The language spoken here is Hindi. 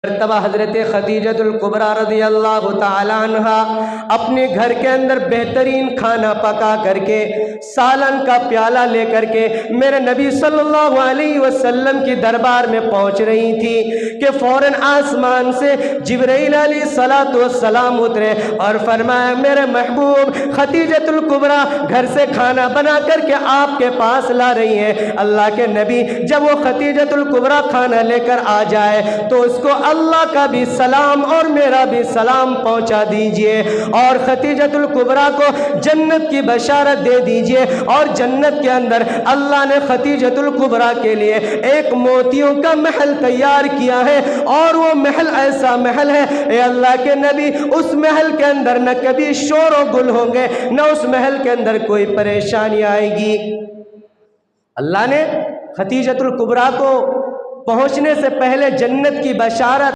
मरतबा हज़रत खदीजतुल कुबरा रज़ियल्लाहु ताला अन्हा अपने घर के अंदर बेहतरीन खाना पका करके सालन का प्याला लेकर के मेरे नबी सल्लल्लाहु अलैहि वसल्लम की दरबार में पहुंच रही थी कि फ़ौरन आसमान से जिब्राइल अलैहिस्सलातु वस्सलाम उतरे और फरमाया, मेरे महबूब खदीजतुल कुबरा घर से खाना बना करके आपके पास ला रही है। अल्लाह के नबी जब वो खदीजतुल कुबरा खाना लेकर आ जाए तो उसको अल्लाह का भी सलाम और मेरा भी सलाम पहुंचा दीजिए और खदीजतुल कुबरा को जन्नत की बशारत दे दीजिए। और जन्नत के अंदर अल्लाह ने खदीजतुल कुबरा के लिए एक मोतियों का महल तैयार किया है और वो महल ऐसा महल है, ए अल्लाह के नबी, उस महल के अंदर न कभी शोर और गुल होंगे, न उस महल के अंदर कोई परेशानी आएगी। अल्लाह ने खदीजतुल कुबरा को पहुंचने से पहले जन्नत की बशारत